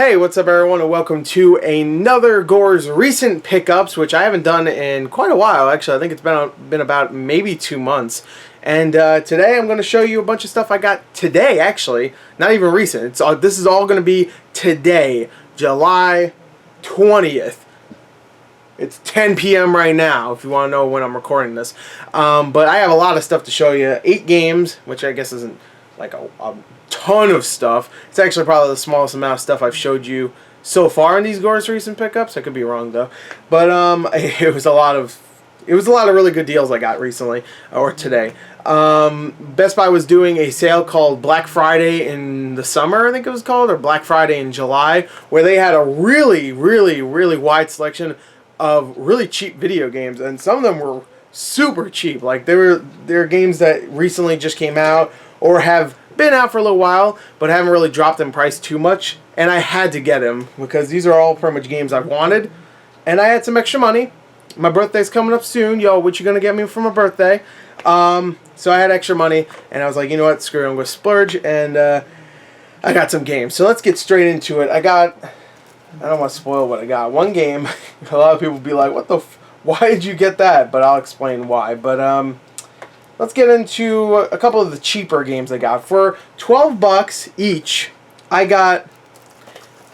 Hey, what's up everyone, and welcome to another Gors recent pickups, which I haven't done in quite a while. Actually, I think it's been about maybe 2 months. And today I'm going to show you a bunch of stuff I got today, actually. Not even recent. This is all going to be today, July 20th. It's 10 p.m. right now, if you want to know when I'm recording this. But I have a lot of stuff to show you. 8 games, which I guess isn't like a ton of stuff. It's actually probably the smallest amount of stuff I've showed you so far in these Gors recent pickups. I could be wrong though, but it was a lot of really good deals I got recently or today. Best Buy was doing a sale called Black Friday in the summer, I think it was called, or Black Friday in July, where they had a really wide selection of really cheap video games, and some of them were super cheap. Like they're games that recently just came out or have been out for a little while, but haven't really dropped in price too much. And I had to get them because these are all pretty much games I've wanted. And I had some extra money. My birthday's coming up soon. Yo, what you gonna get me for my birthday? So I had extra money, and I was like, you know what, screw it, I'm gonna splurge. And I got some games. So let's get straight into it. I don't want to spoil what I got. One game, a lot of people will be like, what the why did you get that? But I'll explain why. But let's get into a couple of the cheaper games I got. For 12 bucks each, I got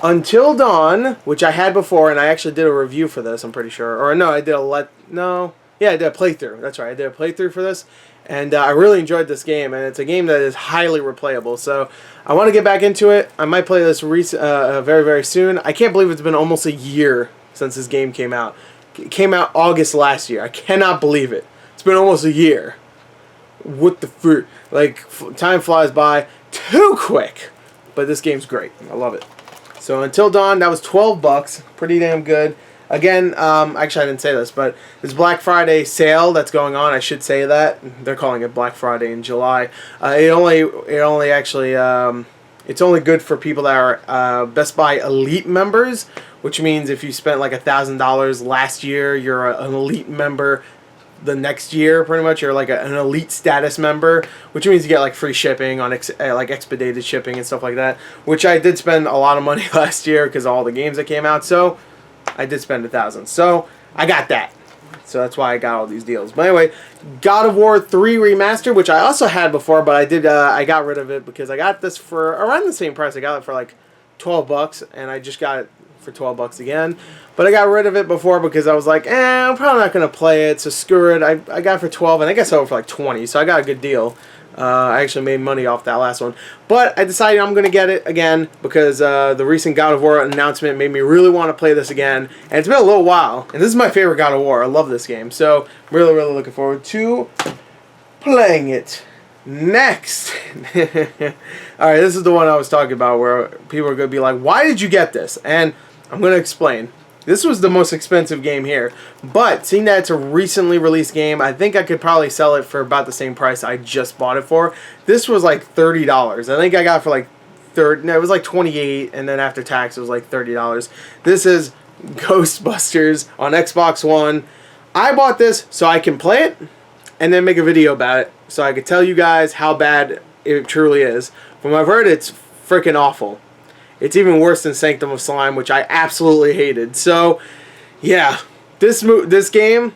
Until Dawn, which I had before, and I actually did a review for this, I'm pretty sure. Or no, I did a playthrough. That's right, I did a playthrough for this, and I really enjoyed this game, and it's a game that is highly replayable. So I want to get back into it. I might play this very soon. I can't believe it's been almost a year since this game came out. It came out August last year. I cannot believe it. It's been almost a year. What the fruit? Like, time flies by too quick. But this game's great. I love it. So Until Dawn, that was 12 bucks. Pretty damn good. Again, actually I didn't say this, but this Black Friday sale that's going on, I should say that. They're calling it Black Friday in July. It's only good for people that are Best Buy Elite members, which means if you spent like $1,000 last year, you're an Elite member the next year. Pretty much you're like an elite status member, which means you get like free shipping on like expedited shipping and stuff like that, which I did spend a lot of money last year because of all the games that came out. So I did spend $1,000, so I got that, so that's why I got all these deals. But anyway, God of War 3 Remastered, which I also had before, but I got rid of it because I got this for around the same price. I got it for like 12 bucks, and I just got it for 12 bucks again. But I got rid of it before because I was like, I'm probably not going to play it, so screw it. I got it for 12, and I guess I sold it for like 20, so I got a good deal. I actually made money off that last one. But I decided I'm going to get it again because the recent God of War announcement made me really want to play this again. And it's been a little while, and this is my favorite God of War. I love this game, so really looking forward to playing it. Next. Alright, this is the one I was talking about where people are going to be like, why did you get this? And I'm going to explain. This was the most expensive game here, but seeing that it's a recently released game, I think I could probably sell it for about the same price I just bought it for. This was like $30. I think I got it for like it was like $28, and then after tax it was like $30. This is Ghostbusters on Xbox One. I bought this so I can play it and then make a video about it, so I could tell you guys how bad it truly is. From what I've heard, it's freaking awful. It's even worse than Sanctum of Slime, which I absolutely hated. So, yeah, this game,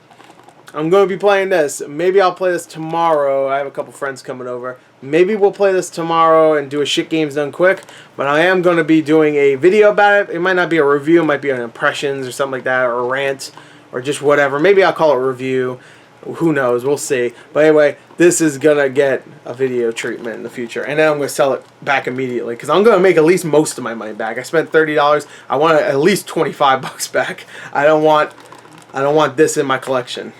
I'm going to be playing this. Maybe I'll play this tomorrow. I have a couple friends coming over. Maybe we'll play this tomorrow and do a shit games done quick. But I am going to be doing a video about it. It might not be a review. It might be an impressions or something like that, or a rant, or just whatever. Maybe I'll call it a review. Who knows? We'll see. But anyway, this is going to get a video treatment in the future. And then I'm going to sell it back immediately, because I'm going to make at least most of my money back. I spent $30. I want at least 25 bucks back. I don't want this in my collection.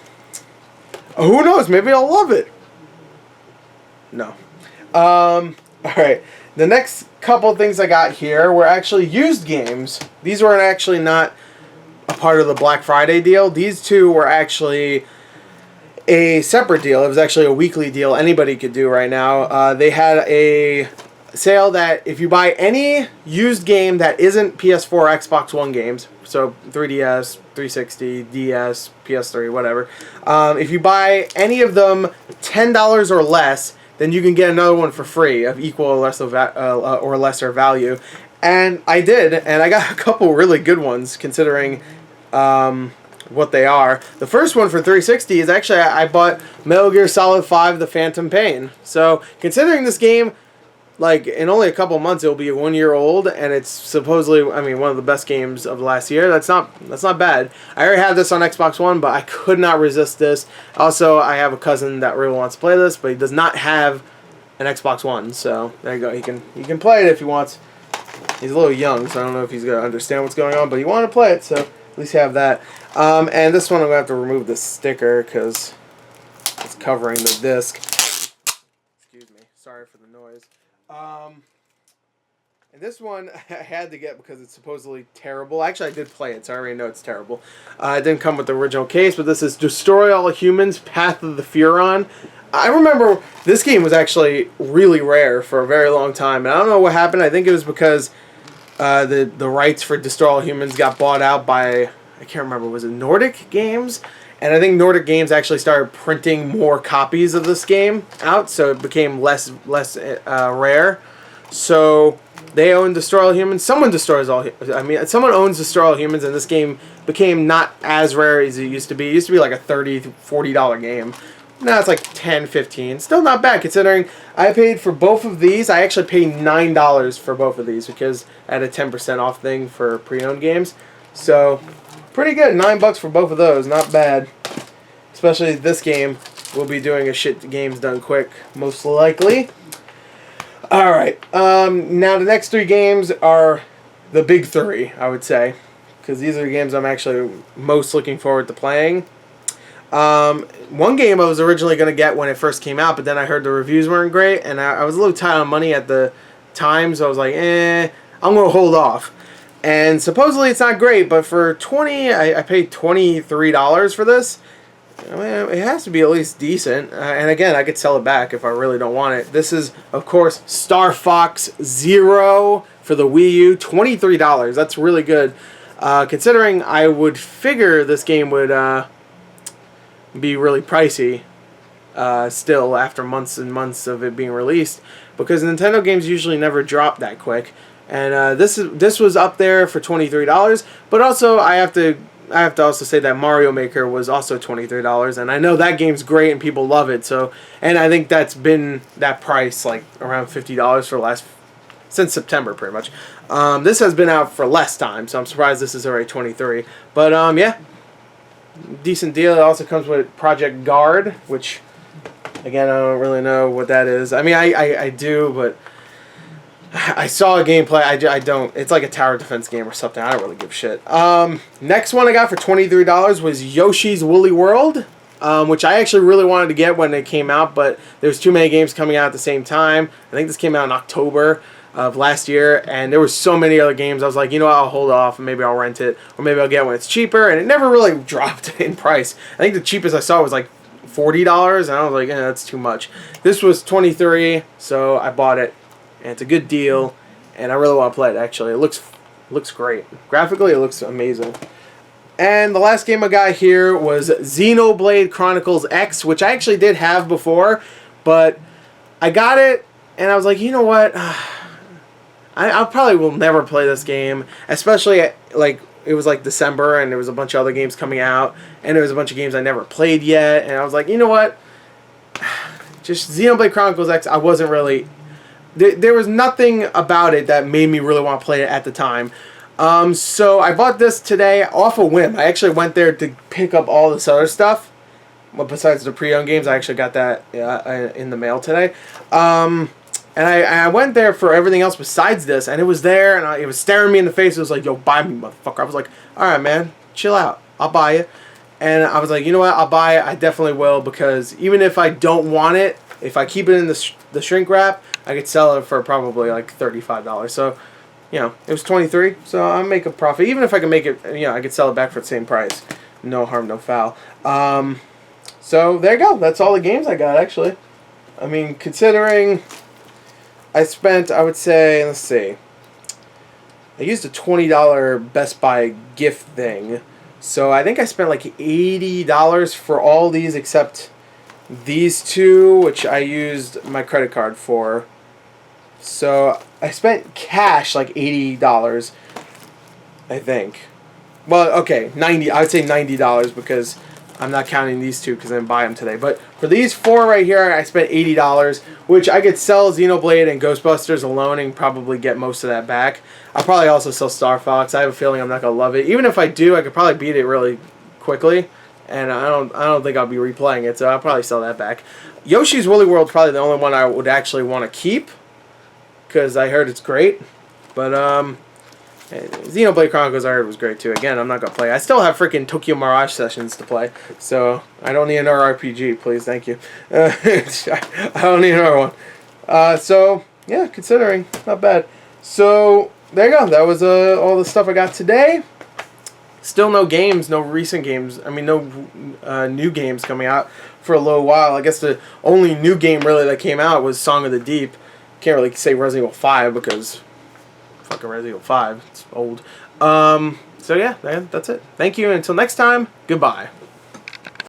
Who knows? Maybe I'll love it. No. Alright. The next couple things I got here were actually used games. These were actually not a part of the Black Friday deal. These two were actually a separate deal. It was actually a weekly deal anybody could do right now. They had a sale that if you buy any used game that isn't PS4 or Xbox One games, so 3DS, 360, DS, PS3, whatever, if you buy any of them $10 or less, then you can get another one for free of equal or lesser value. And I did, and I got a couple really good ones considering what they are. The first one for 360 is actually I bought Metal Gear Solid 5: The Phantom Pain. So considering this game, like in only a couple months, it'll be 1 year old, and it's supposedly, I mean, one of the best games of the last year. That's not bad. I already had this on Xbox One, but I could not resist this. Also, I have a cousin that really wants to play this, but he does not have an Xbox One. So there you go. He can play it if he wants. He's a little young, so I don't know if he's gonna understand what's going on, but he wanted to play it, so at least have that. And this one I'm gonna have to remove the sticker because it's covering the disc. Excuse me. Sorry for the noise. And this one I had to get because it's supposedly terrible. Actually, I did play it, so I already know it's terrible. It didn't come with the original case, but this is Destroy All Humans: Path of the Furon. I remember this game was actually really rare for a very long time, and I don't know what happened. I think it was because the rights for Destroy All Humans got bought out by, I can't remember, was it Nordic Games? And I think Nordic Games actually started printing more copies of this game out, so it became less rare. So they own Destroy All Humans. Someone owns Destroy All Humans, and this game became not as rare as it used to be. It used to be like a $30 to $40 game. Now it's like $10, $15. Still not bad considering I paid for both of these. I actually paid $9 for both of these because I had a 10% off thing for pre-owned games. So pretty good. $9 for both of those. Not bad. Especially this game. We'll be doing a shit games done quick, most likely. Alright. Now the next three games are the big three, I would say. Because these are the games I'm actually most looking forward to playing. One game I was originally going to get when it first came out, but then I heard the reviews weren't great, and I was a little tight on money at the time, so I was like, I'm going to hold off. And supposedly it's not great, but for I paid $23 for this. I mean, it has to be at least decent. And again, I could sell it back if I really don't want it. This is, of course, Star Fox Zero for the Wii U. $23. That's really good. Considering I would figure this game would be really pricey still after months and months of it being released, because Nintendo games usually never drop that quick. And this was up there for $23, but also I have to also say that Mario Maker was also $23, and I know that game's great and people love it. So, and I think that's been that price like around $50 for since September pretty much. This has been out for less time, so I'm surprised this is already $23. But yeah, decent deal. It also comes with Project Guard, which again I don't really know what that is. I mean I do, but I saw a gameplay. I don't. It's like a tower defense game or something. I don't really give a shit. Next one I got for $23 was Yoshi's Woolly World, which I actually really wanted to get when it came out, but there's too many games coming out at the same time. I think this came out in October of last year, and there were so many other games. I was like, you know what, I'll hold off, and maybe I'll rent it, or maybe I'll get it when it's cheaper, and it never really dropped in price. I think the cheapest I saw was like $40, and I was like, that's too much. This was $23, so I bought it, and it's a good deal, and I really want to play it, actually. It looks great. Graphically, it looks amazing. And the last game I got here was Xenoblade Chronicles X, which I actually did have before, but I got it, and I was like, you know what, I probably will never play this game, especially like it was like December and there was a bunch of other games coming out, and there was a bunch of games I never played yet, and I was like, you know what, just Xenoblade Chronicles X, I wasn't really, there was nothing about it that made me really want to play it at the time. So I bought this today off a whim. I actually went there to pick up all this other stuff. Well, besides the pre-owned games, I actually got that in the mail today. And I went there for everything else besides this, and it was there, and it was staring me in the face. It was like, yo, buy me, motherfucker. I was like, all right, man, chill out. I'll buy it. And I was like, you know what? I'll buy it. I definitely will, because even if I don't want it, if I keep it in the shrink wrap, I could sell it for probably like $35. So, you know, it was $23, so I'll make a profit. Even if I can make it, you know, I could sell it back for the same price. No harm, no foul. So there you go. That's all the games I got, actually. I mean, considering I spent, I would say, let's see, I used a $20 Best Buy gift thing. So I think I spent like $80 for all these except these two, which I used my credit card for. So I spent cash like $80, I think. Well, okay, 90. I would say $90 because I'm not counting these two because I didn't buy them today. But for these four right here, I spent $80, which I could sell Xenoblade and Ghostbusters alone and probably get most of that back. I'll probably also sell Star Fox. I have a feeling I'm not gonna love it. Even if I do, I could probably beat it really quickly, and I don't think I'll be replaying it. So I'll probably sell that back. Yoshi's Woolly World's probably the only one I would actually want to keep because I heard it's great. But Xenoblade Chronicles I heard was great too. Again, I'm not gonna play. I still have freaking Tokyo Mirage Sessions to play, so I don't need another RPG. Please, thank you. I don't need another one. So yeah, considering not bad. So there you go. That was all the stuff I got today. Still no games, no recent games. I mean, no new games coming out for a little while. I guess the only new game really that came out was Song of the Deep. Can't really say Resident Evil 5 because fucking Resident Evil 5. It's old. So yeah, that's it. Thank you. Until next time, goodbye.